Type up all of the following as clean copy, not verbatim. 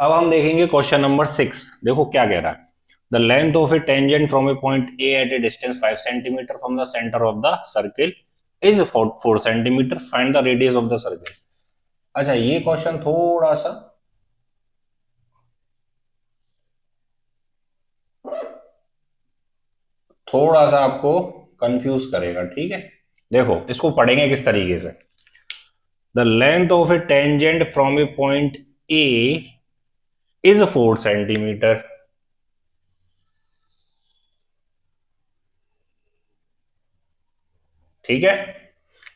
अब हम देखेंगे क्वेश्चन नंबर 6। देखो क्या कह रहा है। The length of a tangent from a point A at a distance 5 centimetre from the centre of the circle is 4 centimetre. Find the radius of the circle. अच्छा, ये क्वेश्चन थोड़ा सा आपको कंफ्यूज करेगा, ठीक है। देखो इसको पढ़ेंगे किस तरीके से। The length of a tangent from a point A is 4 centimetre. ठीक है,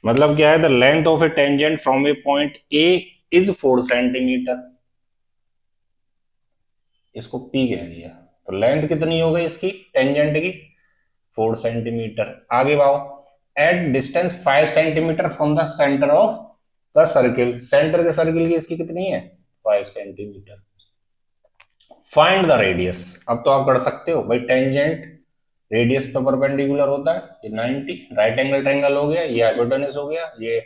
मतलब क्या है, the length of a tangent from a point A is 4 centimetre. इसको पी कह दिया, तो लेंथ कितनी हो गई इसकी टेंजेंट की? 4 सेंटीमीटर। आगे बढ़ो। At distance 5 centimetre from the centre of the circle. Centre के सर्किल की इसकी कितनी है? 5 सेंटीमीटर। Find the radius. अब तो आप कर सकते हो भाई, टेंजेंट रेडियस पे परपेंडिकुलर होता है, ये 90। राइट एंगल ट्रायंगल हो गया, ये हाइपोटेनस हो गया, ये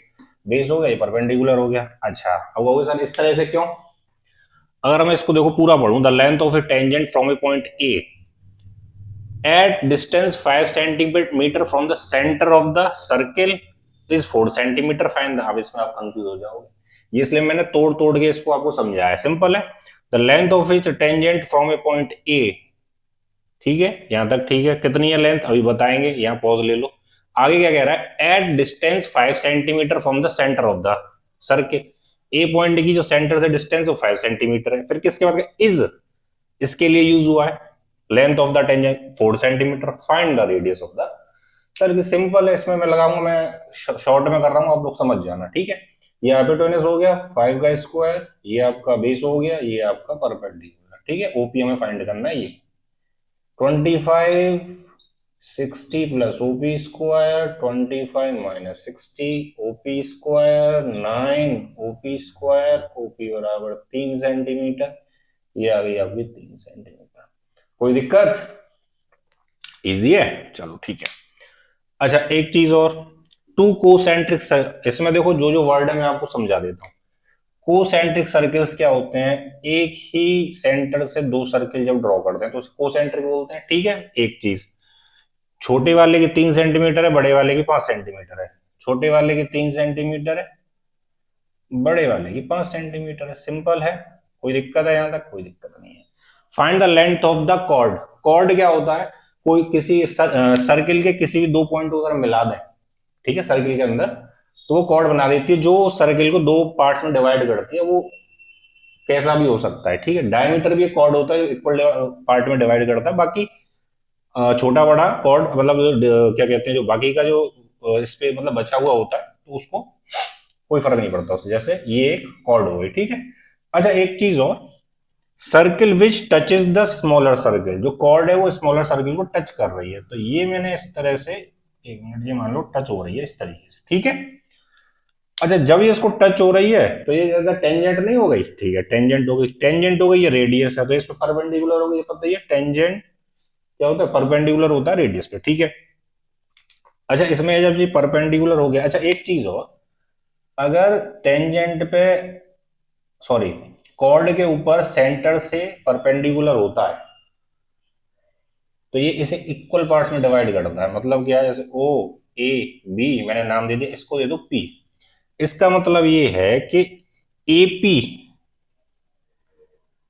बेस हो गया, ये परपेंडिकुलर हो गया। अच्छा, अब वो सर इस तरह से क्यों? अगर मैं इसको देखो पूरा पढ़ूं, the length of a tangent from a point A at distance 5 centimetre from the centre of the circle is 4 centimetre. Find. अब इसमें आप कंफ्यूज हो जाओगे, ये इसलिए मैंने तोड़ तोड़ के इसको आपको समझाया। सिंपल है। The length of each tangent from a point ए। ठीक है, यहां तक ठीक है। कितनी है लेंथ अभी बताएंगे, यहां पॉज ले लो। आगे क्या कह रहा है? At distance 5 centimetre from the centre of the circle. A point की जो सेंटर से डिस्टेंस वो 5 सेंटीमीटर है। फिर किसके बाद इज, इसके लिए यूज हुआ है। Length of the tangent 4 centimetre. Find the radius of the circle. Simple है, इसमें मैं लगाऊंगा, मैं शॉर्ट में कर रहा हूं, आप लोग समझ जाना, ठीक है। ये हाइपोटेनस हो गया 5 का स्क्वायर, ये आपका बेस हो गया, ये आपका परपेंडिकुलर, ठीक है। ओपी हमें फाइंड करना है। ये 25 60 plus OP square, 25 minus 60 OP square, 9 OP square, OP बराबर 3 सेंटीमीटर। ये आ गई आपकी 3 सेंटीमीटर। कोई दिक्कत? इजी है, चलो ठीक है। अच्छा, एक चीज और। टू कोसेंट्रिक, इसमें देखो जो जो वर्ड है मैं आपको समझा देता हूँ। कोसेंट्रिक सर्कल्स क्या होते हैं? एक ही सेंटर से दो सर्किल जब ड्रॉ करते हैं तो उसे कोसेंट्रिक बोलते हैं, ठीक है। एक चीज, छोटे वाले की 3 सेंटीमीटर है, बड़े वाले की 5 सेंटीमीटर है। छोटे वाले की 3 सेंटीमीटर है, बड़े वाले की 5 सेंटीमीटर है। सिंपल है। कोई दिक्कत है? यहां तक कोई दिक्कत नहीं है। Find the length of the chord. Chord क्या होता है? कोई किसी सर्किल के किसी भी दो पॉइंट को अगर मिला दें, ठीक है, सर्किल के अंदर, तो वो कॉर्ड बना देती है जो सर्किल को दो पार्ट्स में डिवाइड करती है। वो कैसा भी हो सकता है, ठीक है। डायमीटर भी एक कॉर्ड होता है जो इक्वल पार्ट में डिवाइड करता है। बाकी छोटा बड़ा कॉर्ड, मतलब क्या कहते हैं, जो बाकी का जो इस पे मतलब बचा हुआ होता है, तो उसको कोई फर्क नहीं पड़ता उससे। जैसे ये एक कॉर्ड हो गई, ठीक है। अच्छा, एक चीज और, circle which touches the smaller circle. जो कॉर्ड है वो स्मॉलर सर्किल को टच कर रही है, तो ये मैंने इस तरह से, एक मिनट, ये मान लो टच हो रही है इस तरीके से, ठीक है। अच्छा, जब ये इसको टच हो रही है तो ये ज्यादा टेंजेंट नहीं हो गई, ठीक है, टेंजेंट हो गई। टेंजेंट हो गई, ये रेडियस है, तो इस पे परपेंडिकुलर हो गई। ये पता ही है टेंजेंट क्या होता है? परपेंडिकुलर होता है रेडियस पे, ठीक है। अच्छा, इसमें जब ये परपेंडिकुलर हो गया, अच्छा एक चीज और, अगर टेंजेंट पे, सॉरी, कॉर्ड के ऊपर सेंटर से परपेंडिकुलर होता है तो ये इसे इक्वल पार्ट्स में डिवाइड करता है। मतलब क्या है? जैसे ओ ए बी, मैंने नाम दे दिया, इसको दे दो पी। इसका मतलब ये है कि एपी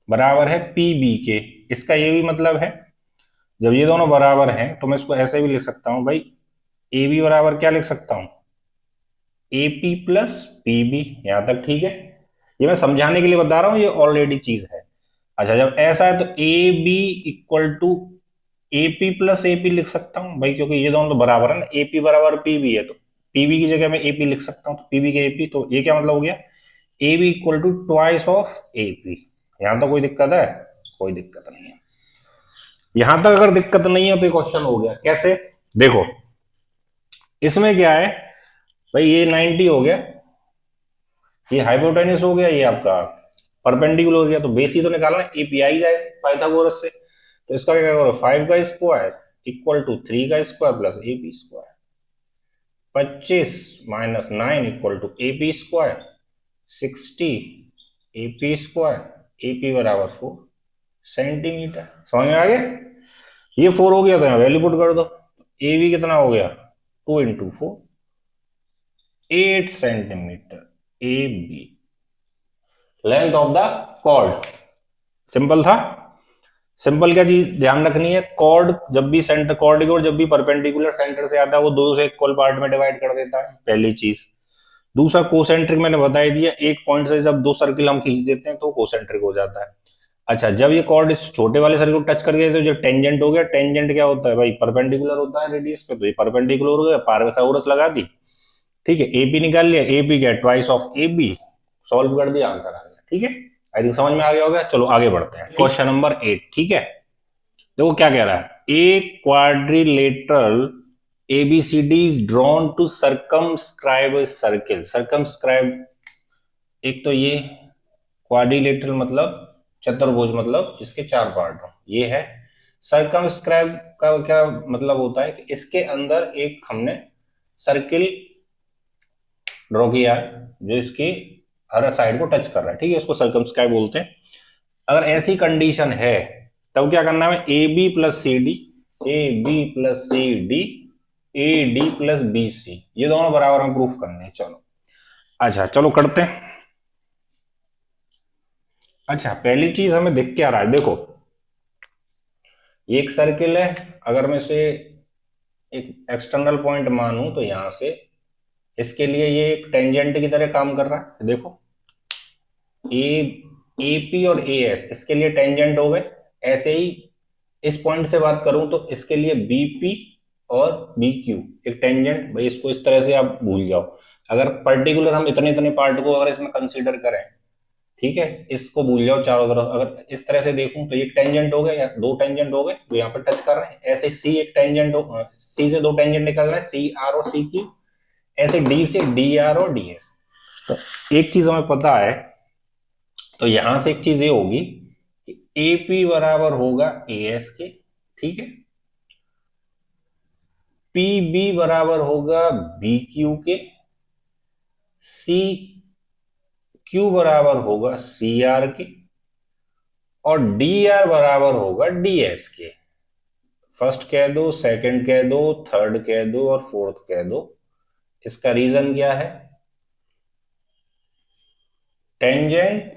बराबर है पीबी के। इसका ये भी मतलब है, जब ये दोनों बराबर हैं तो मैं इसको ऐसे भी लिख सकता हूं भाई, ए बी बराबर क्या लिख सकता हूं? AP plus PB. यहां तक ठीक है। ये मैं समझाने के लिए बता रहा हूं, ये ऑलरेडी चीज है। अच्छा, जब ऐसा है तो A B equal to AP plus AP लिख सकता हूं भाई, क्योंकि ये दोनों तो बराबर है ना। एपी बराबर पीबी है, तो पीबी की जगह मैं एपी लिख सकता हूं, तो पीबी के एपी, तो ये क्या मतलब हो गया? A B equal to twice of A P. यहां तो कोई दिक्कत है? कोई दिक्कत नहीं है। यहां तक अगर दिक्कत नहीं है तो ये क्वेश्चन हो गया कैसे? देखो, इसमें क्या है भाई, ये 90 हो गया, ये हाइपोटेनस हो गया, ये आपका परपेंडिकुलर हो गया, तो बेस ही तो निकालना, एपीआई जाए पाइथागोरस से। तो इसका क्या करो, 5 का स्क्वायर इक्वल टू 3 का square plus A P square. 25 minus 9 equal to A P square. 60 A P square AP बराबर 4 सेंटीमीटर। समझ में आ गया? ये 4 हो गया तो यहाँ वैल्यू पुट कर दो। AB कितना हो गया? 2 into 4, 8 centimetre AB length of the chord. Simple था। सिंपल क्या चीज ध्यान रखनी है, कॉर्ड जब भी सेंटर कॉर्ड की ओर जब भी परपेंडिकुलर सेंटर से आता है वो दो से इक्वल पार्ट में डिवाइड कर देता है, पहली चीज। दूसरा कोसेंट्रिक मैंने बता ही दिया, एक पॉइंट से जब दो सर्किल हम खींच देते हैं तो कोसेंट्रिक हो जाता है। अच्छा, जब ये कॉर्ड इस छोटे वाले सर्किल को टच कर गया तो जो टेंजेंट हो गया, टेंजेंट क्या होता है भाई? परपेंडिकुलर होता है रेडियस पे, तो ये परपेंडिकुलर हो गया, पाइथागोरस लगा दी। ठीक है, एपी निकाल लिया, एपी क्या ट्वाइस ऑफ AB, सॉल्व कर दिया, आंसर आ गया। ठीक है, आई थिंक समझ में आ गया होगा। चलो आगे बढ़ते हैं, क्वेश्चन नंबर 8। ठीक है, देखो क्या कह रहा है, a quadrilateral ABCD is drawn to circumscribe a circle. Circumscribe, एक तो ये क्वाड्रिलेटरल मतलब चतुर्भुज, मतलब जिसके चार पार्ट हो, ये है। सर्कमस्क्राइब का क्या मतलब होता है कि इसके अंदर एक हमने सर्किल ड्रॉ किया है जो इसकी हर साइड को टच कर रहा है। ठीक है, इसको सर्कमस्क्राइब बोलते हैं। अगर ऐसी कंडीशन है तब क्या करना है? AB plus C D, AB plus C D, AD plus BC, ये दोनों बराबर में प्रूफ करने हैं। चलो अच्छा, चलो करते हैं। अच्छा, पहली चीज हमें दिख क्या रहा है, देखो ये एक सर्किल है। अगर मैं इसे एक एक्सटर्नल पॉइंट मानूं तो यहां से इसके लिए ये एक टेंजेंट की तरह काम कर रहा है। देखो AP और AS इसके लिए टेंजेंट हो गए। ऐसे ही इस पॉइंट से बात करूं तो इसके लिए BP और BQ एक टेंजेंट। भाई इसको इस तरह से आप भूल जाओ। अगर पर्टिकुलर हम इतने इतने पार्ट को अगर इसमें कंसीडर करें, ठीक है, इसको भूल जाओ चारों तरफ। अगर इस तरह से देखूं तो ये एक टेंजेंट हो गए या दो टेंजेंट हो गए जो यहाँ पर टच कर रहे हैं। ऐसे C एक टेंजेंट हो, C से दो टेंजेंट निकल रहा है, CR और CQ। ऐसे D से DR और DS। तो एक चीज हमें पता है, तो यहां से एक चीज ये होगी कि AP बराबर होगा AS के। ठीक है, PB बराबर होगा BQ के, CQ बराबर होगा CR के, और DR बराबर होगा DS के। फर्स्ट कह दो, सेकंड कह दो, थर्ड कह दो और फोर्थ कह दो। इसका रीजन क्या है? Tangent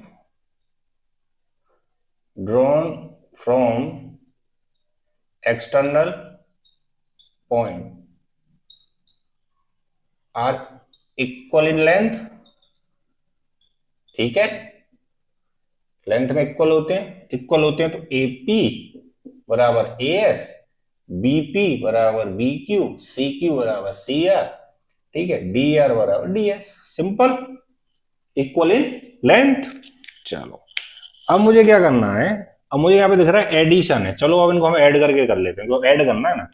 drawn from external point are equal in length. ठीक है, लेंथ में इक्वल होते हैं, इक्वल होते हैं तो AP बराबर AS, BP बराबर BQ, CQ बराबर CR, ठीक है, DR बराबर DS। Simple, equal in length. चलो अब मुझे क्या करना है, अब मुझे यहाँ पे दिख रहा है एडिशन है। चलो अब इनको हम ऐड करके कर लेते हैं, तो ऐड करना है ना।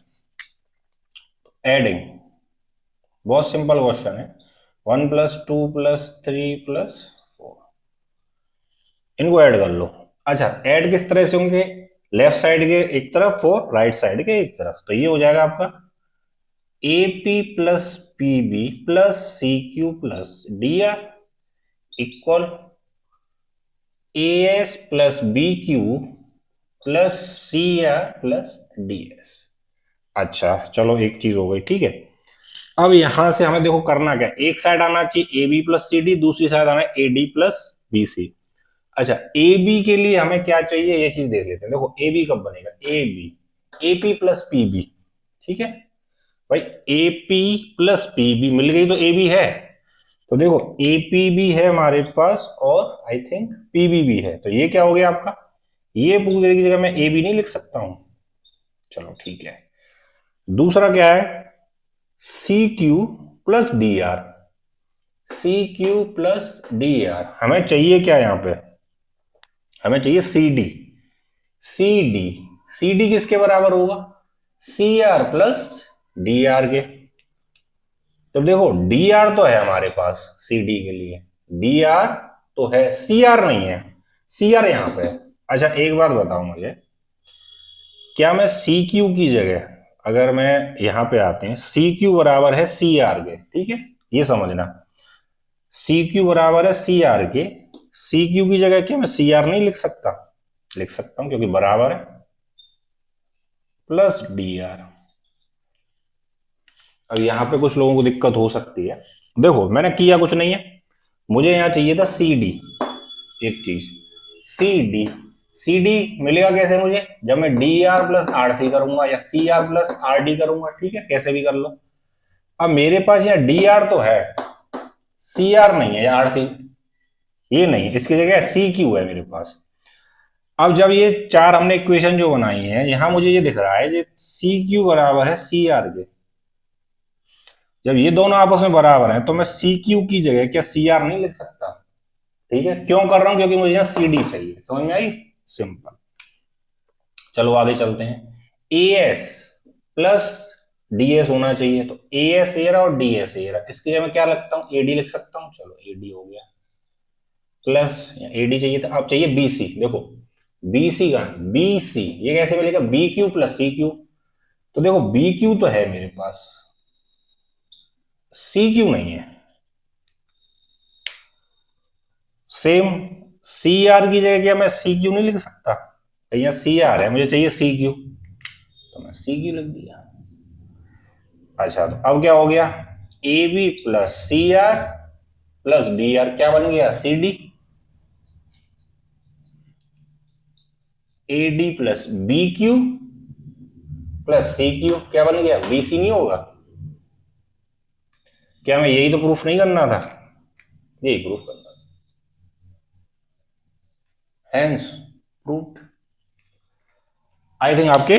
एडिंग बहुत सिंपल क्वेश्चन है। 1 + 2 + 3 + 4, इनको ऐड कर लो। अच्छा, ऐड किस तरह से होंगे? लेफ्ट साइड के एक तरफ और राइट साइड के एक तरफ। तो ये हो जाएगा आपका AP + PB + CQ + DR equal AS + BQ + CR + DS। अच्छा चलो, एक चीज हो गई। ठीक है, अब यहां से हमें देखो करना क्या, एक साइड आना चाहिए AB + CD, दूसरी साइड आना है AD + BC। अच्छा, AB के लिए हमें क्या चाहिए ये चीज देख लेते हैं। देखो AB कब बनेगा? AP + PB। ठीक है भाई, AP + PB मिल गई तो AB है। तो देखो AP भी है हमारे पास और आई थिंक PB भी है। तो ये क्या हो गया आपका? ये पूरी की जगह मैं AB नहीं लिख सकता हूं? चलो ठीक है। दूसरा क्या है? CQ + DR। CQ + DR हमें चाहिए क्या यहां पे? हमें चाहिए CD। CD, CD किसके बराबर होगा? CR + DR के। तो देखो DR तो है हमारे पास CD के लिए, DR तो है, CR नहीं है। CR यहां पे है। अच्छा एक बात बताओ मुझे, क्या मैं CQ की जगह, अगर मैं यहां पे आते हैं, CQ बराबर है CR के, ठीक है, ये समझना, CQ बराबर है CR के, सी क्यू की जगह क्या मैं सी आर नहीं लिख सकता? लिख सकता हूं, क्योंकि बराबर है प्लस डी आर। अब यहां पे कुछ लोगों को दिक्कत हो सकती है। देखो मैंने किया कुछ नहीं है, मुझे यहां चाहिए था सी डी। एक चीज सी डी, सी डी मिलेगा कैसे मुझे? जब मैं D R plus R C करूंगा या C R plus R D करूंगा, ठीक है, कैसे भी कर लो। अब मेरे पास यहाँ डी आर तो है, सी आर नहीं है या आर सी, ये नहीं है, इसकी जगह सी क्यू है मेरे पास। अब जब ये चार हमने इक्वेशन जो बनाई है, यहां मुझे ये दिख रहा है ये सी क्यू बराबर है सी आर के। जब ये दोनों आपस में बराबर हैं तो मैं सी क्यू की जगह क्या सी आर नहीं लिख सकता? ठीक है, क्यों कर रहा हूं? क्योंकि मुझे यहाँ सी डी चाहिए। समझ में आई? सिंपल। चलो आगे चलते हैं। A S plus D S होना चाहिए, तो ए एस ए रहा और डी एस ए रहा, इसकी जगह मैं क्या लगता हूँ? ए डी लिख सकता हूँ। चलो ए डी हो गया, प्लस ए डी चाहिए था, अब चाहिए बी सी। देखो बी सी का बी सी, ये कैसे मिलेगा? B Q plus C Q. तो देखो बी क्यू तो है मेरे पास, सी क्यू नहीं है। सेम सी आर की जगह क्या मैं सी क्यू नहीं लिख सकता? यहाँ सी आर है, मुझे चाहिए सी क्यू, तो मैं सी क्यू लिख दिया। अच्छा तो अब क्या हो गया? A B plus C R plus D R, क्या बन गया? C D. A D plus B Q plus C Q, क्या बन गया? बी सी नहीं होगा? क्या मैं यही तो प्रूफ नहीं करना था? यही प्रूफ करना था, हैंस प्रूफ। आई थिंक आपके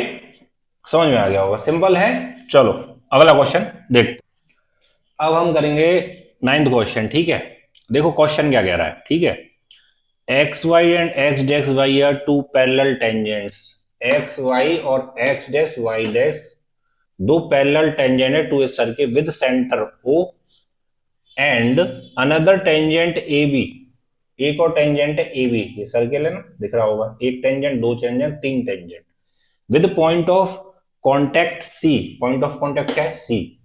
समझ में आ गया होगा, सिंपल है। चलो अगला क्वेश्चन देख। अब हम करेंगे नाइन्थ क्वेश्चन, ठीक है। देखो क्वेश्चन क्या कह रहा है, ठीक है। X Y and X dash Y are two parallel tangents. X Y और एक्स डैश वाई डैश दो पैरेलल टेंजेंट है to a circle with centre O and another tangent A B. एक और टेंजेंट है ए बी, ये circle है ना, दिख रहा होगा। एक टेंजेंट, दो टेंजेंट, तीन tangent with point of contact C. Point of contact क्या है? C.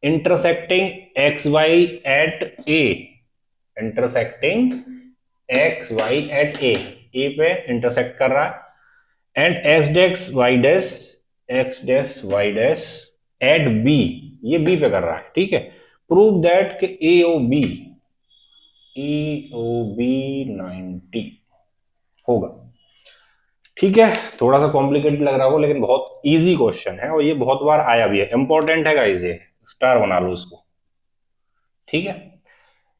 Intersecting X Y at A, intersecting X Y at A पे इंटरसेक्ट कर रहा है। And X dash Y dash, X dash Y dash at B, ये B पे कर रहा है, ठीक है। प्रूव दैट कि ए ओ बी, ए ओ बी 90 होगा, ठीक है। थोड़ा सा कॉम्प्लिकेटेड लग रहा होगा लेकिन बहुत इजी क्वेश्चन है और ये बहुत बार आया भी है, इंपॉर्टेंट है गाइस, ये स्टार बना लो इसको, ठीक है।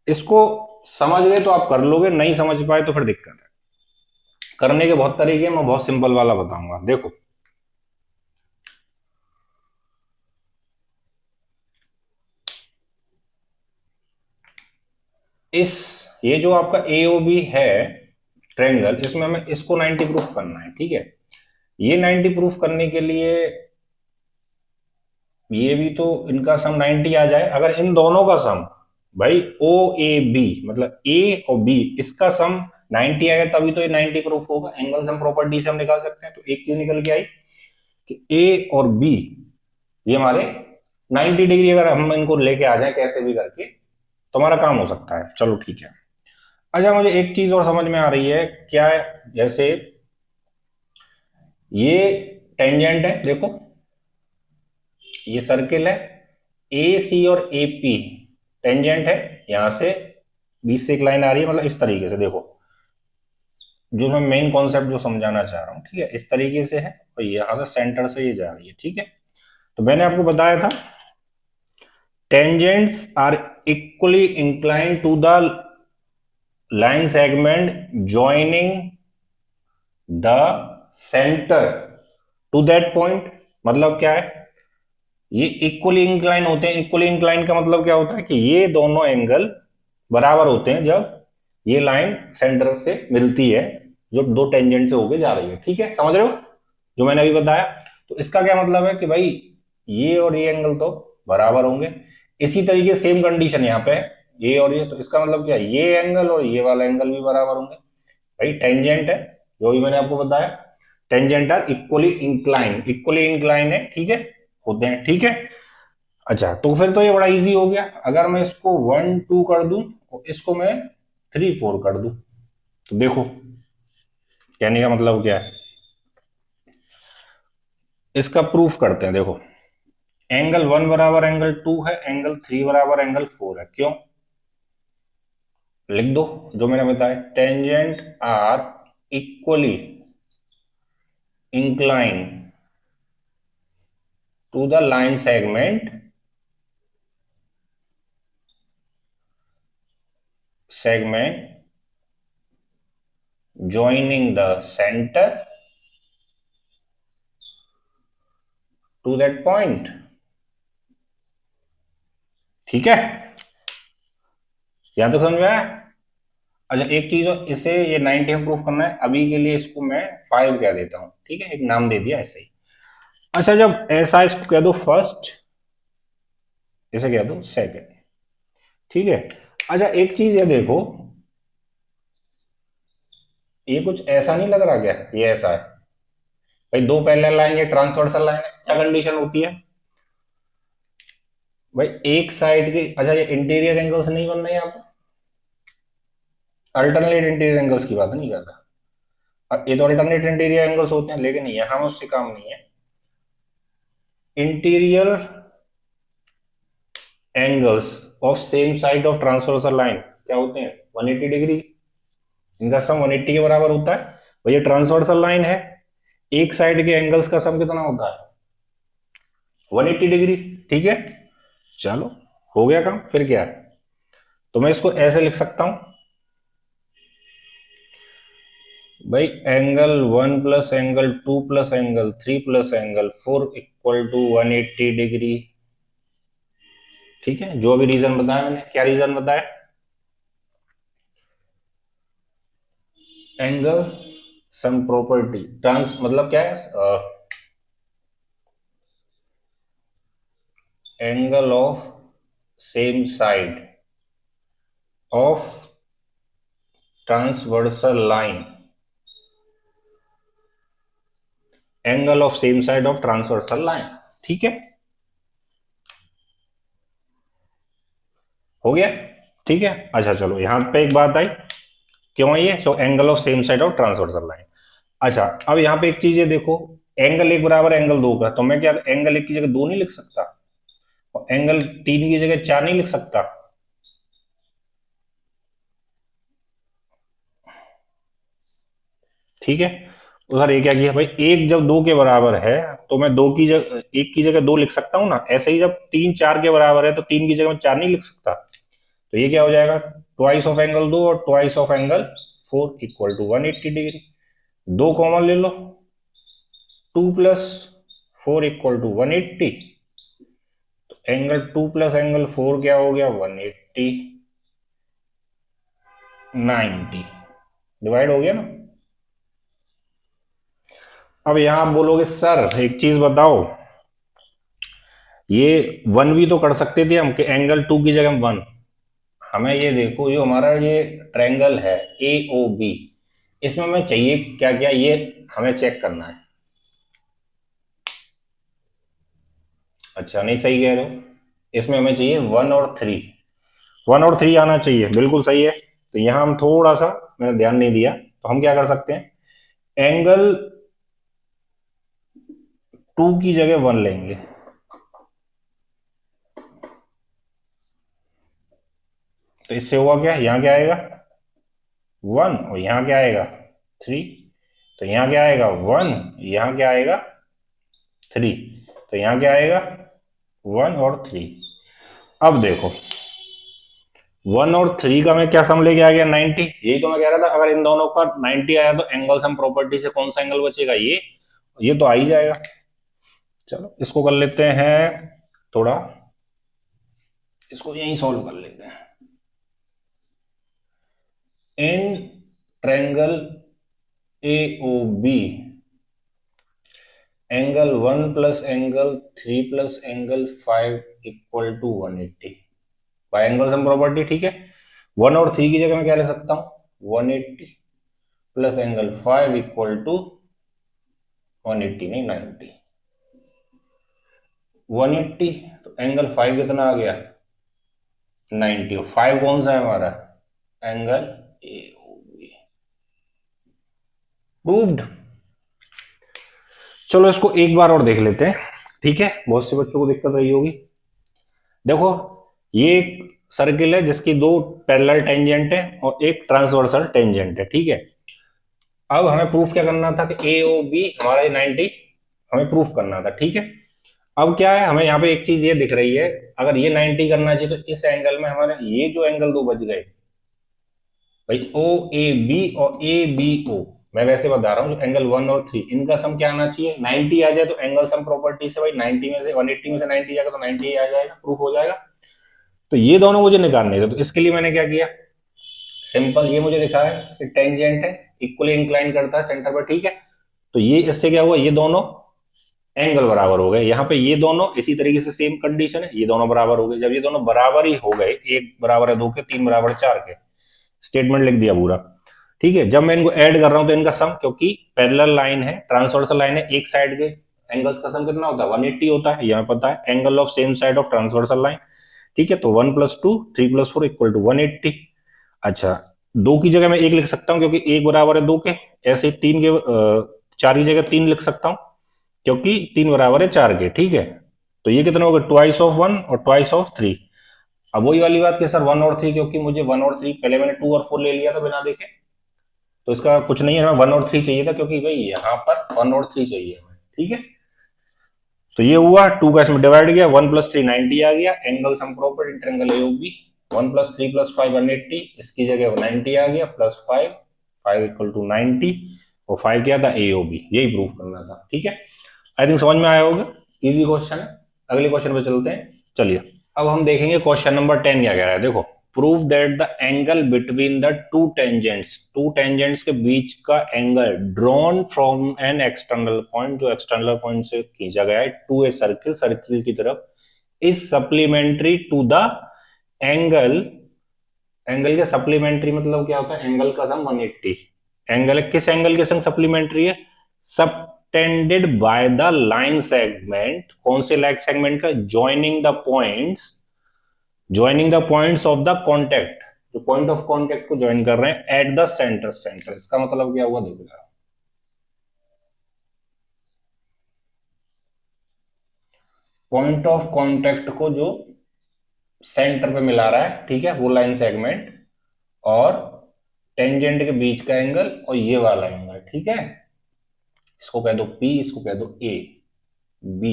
इसको समझ गए तो आप कर लोगे, नहीं समझ पाए तो फिर दिक्कत है। करने के बहुत तरीके हैं, मैं बहुत सिंपल वाला बताऊंगा। देखो इस, ये जो आपका AOB है ट्रायंगल, इसमें हमें इसको 90 प्रूफ करना है, ठीक है। ये 90 प्रूफ करने के लिए ये भी तो इनका सम 90 आ जाए। अगर इन दोनों का सम भाई OAB मतलब A और B, इसका सम 90 आएगा तभी तो ये 90 प्रूफ होगा। एंगल सम प्रॉपर्टी से हम निकाल सकते हैं। तो एक चीज निकल के आई कि A और B ये हमारे 90 डिग्री, अगर हम इनको लेके आ जाए कैसे भी करके तो हमारा काम हो सकता है। चलो ठीक है। अच्छा मुझे एक चीज और समझ में आ रही है, क्या है? जैसे ये टेंजेंट है, देखो ये सर्किल है, ए सी और ए पी टेंजेंट है, यहां से बीच से एक लाइन आ रही है, मतलब इस तरीके से। देखो जो मैं मेन कॉन्सेप्ट जो समझाना चाह रहा हूं, ठीक है, इस तरीके से है और यहां से सेंटर से ये जा रही है, ठीक है। तो मैंने आपको बताया था tangents are equally inclined to the line segment joining the centre to that point. मतलब क्या है? ये इक्वली इंक्लाइन होते हैं। इक्वली इंक्लाइन का मतलब क्या होता है कि ये दोनों एंगल बराबर होते हैं जब ये लाइन सेंटर से मिलती है, जो दो टेंजेंट से होके जा रही है, ठीक है। समझ रहे हो जो मैंने अभी बताया? तो इसका क्या मतलब है कि भाई ये और ये एंगल तो बराबर होंगे। इसी तरीके सेम कंडीशन यहाँ पे है, ये और ये, तो इसका मतलब क्या है? ये एंगल और ये वाला एंगल भी बराबर होंगे। भाई टेंजेंट है, जो भी मैंने आपको बताया, tangent are equally incline, equally incline है, ठीक है, होते हैं, ठीक है। अच्छा तो फिर तो ये बड़ा इजी हो गया। अगर मैं इसको 1 2 कर दूं और इसको मैं 3 4 कर दूं, तो देखो कहने का मतलब क्या है, इसका प्रूफ करते हैं। देखो एंगल 1 बराबर एंगल 2 है, एंगल 3 बराबर एंगल 4 है। क्यों? लिख दो जो मैंने बताया, tangent are equally incline to the line segment joining the center to that point। ठीक है, यहां तक समझ में आया? अच्छा एक चीज और, इसे ये 90 में प्रूफ करना है, अभी के लिए इसको मैं 5 कह देता हूं, ठीक है, एक नाम दे दिया ऐसे ही। अच्छा जब ऐसा इसको कह दो फर्स्ट, इसे कह दो सेकंड, ठीक है। अच्छा एक चीज ये देखो, ये कुछ ऐसा नहीं लग रहा क्या, ये ऐसा है भाई, दो पैरेलल लाइन, ये ट्रांसवर्सल लाइन है, क्या कंडीशन होती है भाई, एक साइड की। अच्छा ये इंटीरियर एंगल्स नहीं बन रहे यहाँ पे, अल्टरनेट इंटीरियर एंगल्स की बात नहीं कर रहा, ये तो अल्टरनेट इंटीरियर एंगल्स होते हैं, लेकिन यहां में उससे काम नहीं है। Interior angles of same side of transversal line क्या होते हैं, 180 डिग्री, इनका सम 180 के बराबर होता है। भैया ट्रांसवर्सल लाइन है, एक साइड के एंगल्स का सम कितना होता है, 180 डिग्री, ठीक है। चलो हो गया काम, फिर क्या है, तो मैं इसको ऐसे लिख सकता हूं भाई, angle 1 plus angle 2 plus angle 3 plus angle 4 equal to 180 degree. ठीक है, जो अभी रीजन बताया मैंने, क्या रीजन बताया, एंगल सम प्रॉपर्टी, ट्रांस मतलब क्या है, angle of same side of transversal line, angle of same side of transversal line, ठीक है, हो गया, ठीक है। अच्छा चलो यहां पे एक बात आई, क्यों आई है, so angle of same side of transversal line. अच्छा अब यहां पे एक चीज ये देखो, एंगल एक बराबर एंगल दो का, तो मैं क्या एंगल एक की जगह दो नहीं लिख सकता, और एंगल तीन की जगह चार नहीं लिख सकता, ठीक है। तो सर ये क्या किया भाई, एक जब दो के बराबर है तो मैं दो की जगह एक की जगह दो लिख सकता हूं ना, ऐसे ही जब तीन चार के बराबर है तो तीन की जगह मैं चार नहीं लिख सकता, तो ये क्या हो जाएगा, ट्वाइस ऑफ एंगल दो और twice of angle four equal to 180 डिग्री। दो कॉमन ले लो, two plus four equal to 180, तो angle two plus angle four क्या हो गया, 180, 90 डिवाइड हो गया ना। अब यहां आप बोलोगे सर एक चीज बताओ, ये वन भी तो कर सकते थे हम कि एंगल टू की जगह वन, हमें ये देखो जो हमारा ये ट्रायंगल है ए ओ बी, इसमें हमें चाहिए क्या क्या, ये हमें चेक करना है। अच्छा नहीं सही कह रहे हो, इसमें हमें चाहिए वन और थ्री, वन और थ्री आना चाहिए, बिल्कुल सही है। तो यहां हम थोड़ा सा, मैंने ध्यान नहीं दिया, तो हम क्या कर सकते हैं, एंगल टू की जगह वन लेंगे, तो इससे हुआ क्या, यहां क्या आएगा वन, और यहां क्या आएगा थ्री, तो यहां क्या आएगा वन, यहां क्या आएगा थ्री, तो यहां क्या आएगा वन और थ्री। अब देखो वन और थ्री का मैं क्या सम लेके आ गया 90, यही तो मैं कह रहा था, अगर इन दोनों का 90 आया तो एंगल सम प्रॉपर्टी से कौन सा एंगल बचेगा, ये तो आ ही जाएगा। चलो इसको कर लेते हैं थोड़ा, इसको यहीं सॉल्व कर लेते हैं। In triangle A O B, angle one plus angle three plus angle five equal to 180 by angle sum property, ठीक है। वन और थ्री की जगह मैं क्या ले सकता हूं, 180 plus angle five equal to 180 नहीं 90, 180, तो एंगल फाइव कितना आ गया 90, और फाइव कौन सा है हमारा, angle A O B, proved. चलो इसको एक बार और देख लेते हैं, ठीक है, बहुत से बच्चों को दिक्कत रही होगी। देखो ये एक सर्किल है जिसकी दो पैरेलल टेंजेंट है और एक ट्रांसवर्सल टेंजेंट है, ठीक है। अब हमें प्रूफ क्या करना था कि ए ओ बी हमारा 90 हमें प्रूफ करना था, ठीक है। अब क्या है, हमें यहाँ पे एक चीज ये दिख रही है, अगर ये 90 करना चाहिए तो इस एंगल में हमारे ये जो एंगल दो बच गए भाई, ओ ए बी और ए बी ओ, मैं वैसे बता रहा हूँ जो एंगल 1 और 3 इनका सम क्या आना चाहिए, 90 आ जाए तो एंगल सम प्रॉपर्टी से भाई 90 में से 180 में से 90 जाएगा तो 90 आ जाएगा, प्रूफ हो जाएगा। तो ये दोनों मुझे निकालने थे, तो इसके लिए मैंने क्या किया, सिंपल ये मुझे दिखा है कि टेंजेंट है, इक्वली इंक्लाइन करता है सेंटर पर, ठीक है। तो ये इससे क्या हुआ, ये दोनों एंगल बराबर हो गए, यहाँ पे ये दोनों इसी तरीके से सेम कंडीशन है, ये दोनों बराबर हो गए। जब ये दोनों बराबर ही हो गए, एक बराबर है दो के, तीन बराबर 4 के, स्टेटमेंट लिख दिया पूरा, ठीक है। जब मैं इनको ऐड कर रहा हूं तो इनका सम, क्योंकि पैरेलल लाइन है, ट्रांसवर्सल लाइन है, एक साइड के एंगल्स का सम कितना होता है, 180 होता है, ये हमें पता है, angle of same side of transversal line, ठीक है। तो 1+2 3+4 इक्वल टू 180। अच्छा, दो की जगह मैं एक लिख सकता हूं क्योंकि एक बराबर है दो के, ऐसे तीन के चार की जगह तीन लिख सकता हूं क्योंकि तीन बराबर है चार के, ठीक है। तो ये कितना होगा, ट्वाइस ऑफ 1 और ट्वाइस ऑफ 3। अब वही वाली बात कि सर 1 और 3, क्योंकि मुझे 1 और 3 पहले मैंने 2 और 4 ले लिया था बिना देखे, तो इसका कुछ नहीं है, हमें 1 और 3 चाहिए था क्योंकि भाई यहाँ पर 1 और 3 चाहिए हमें, ठीक है। तो ये हुआ 2 का इसमें डिवाइड गया, 1+3 90 आ गया, एंगल सम प्रॉपर इंटरएंगल एओबी, 1+3+5 180, इसकी जगह 90 आ गया, +5 5 इक्वल टू 90, और 5 क्या था, एओबी, यही प्रूफ करना था, ठीक है। आई थिंक समझ में आया होगा, इजी क्वेश्चन है। अगले क्वेश्चन पे चलते हैं, चलिए। अब हम देखेंगे क्वेश्चन नंबर 10 क्या कह रहा है, देखो, prove that the angle between the two tangents के बीच का angle drawn from an external point, जो एक्सटर्नल पॉइंट से खींचा गया है, टू ए सर्किल, सर्किल की तरफ, is supplementary to the angle, angle के सप्लीमेंट्री मतलब क्या होता है, एंगल का सम 180, एंगल किस एंगल के संग सप्लीमेंट्री है, subtended by the line segment, कौन से लाइन सेगमेंट का, joining the points of the contact, जो पॉइंट ऑफ कॉन्टेक्ट को ज्वाइन कर रहे हैं एट द सेंटर, सेंटर इसका मतलब क्या हुआ, देखो पॉइंट ऑफ कॉन्टेक्ट को जो सेंटर पे मिला रहा है, ठीक है, वो लाइन सेगमेंट, और टेंजेंट के बीच का एंगल और ये वाला एंगल, ठीक है, इसको कह दो P, इसको कह दो A B।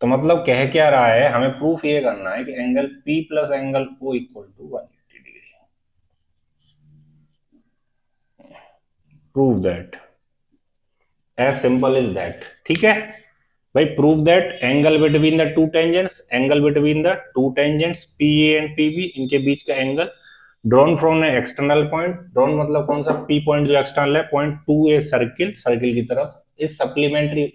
तो मतलब कह क्या रहा है, हमें प्रूफ ये करना है कि angle P plus angle O equal to 180 degree, prove that, as simple is that, ठीक है भाई। Prove that angle between the two tangents, angle between the two tangents PA and PB, इनके बीच का angle drawn from a external point, drawn मतलब कौन सा, P point जो एक्सटर्नल है, point to a circle, circle की तरफ, इस सप्लीमेंट्री,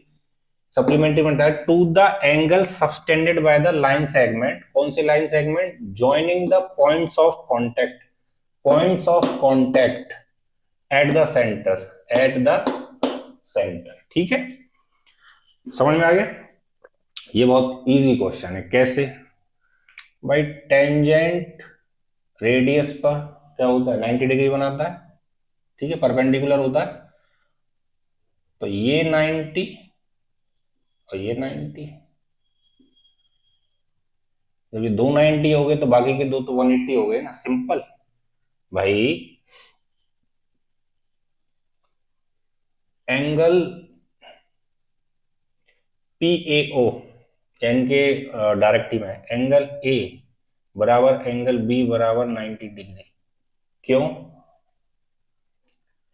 सप्लीमेंट्री बनता है to the angle subtended by the line segment, कौन से line segment, joining the points of contact, points of contact at the centre, at the centre, ठीक है, समझ में आ गया। ये बहुत इजी क्वेश्चन है, कैसे भाई, टेंजेंट रेडियस पर क्या होता है, 90 डिग्री बनाता है, ठीक है, परपेंडिकुलर होता है, तो ये 90 और ये 90, जब ये दो 90 हो गए तो बाकी के दो तो 180 हो गए ना, सिंपल भाई। एंगल PAO, एन के डायरेक्टिव है, एंगल A बराबर एंगल B बराबर 90 डिग्री, क्यों,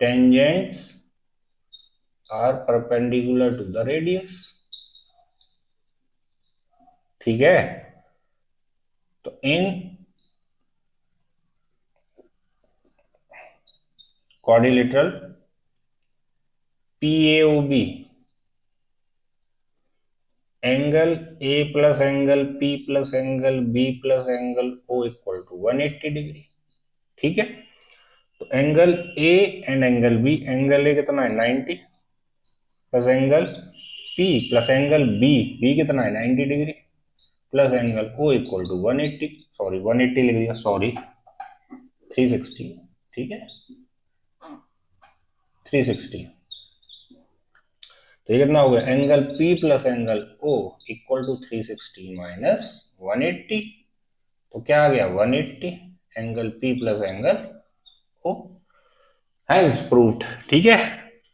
tangents are perpendicular to the radius, ठीक है। तो in quadrilateral PAOB, angle A plus angle P plus angle B plus angle O equal to 180 degree, ठीक है। तो angle A and angle B, angle A कितना है 90 plus angle P plus angle B कितना है 90 degree, plus angle O equal to 180, sorry 180 लिख दिया, sorry 360, ठीक है 360, तो ये कितना हो गया, angle P plus angle O equal to 360 minus 180। तो क्या आ गया 180 angle P plus angle O। है प्रूव्ड। ठीक है,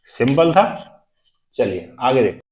सिंपल था। चलिए आगे देखते हैं।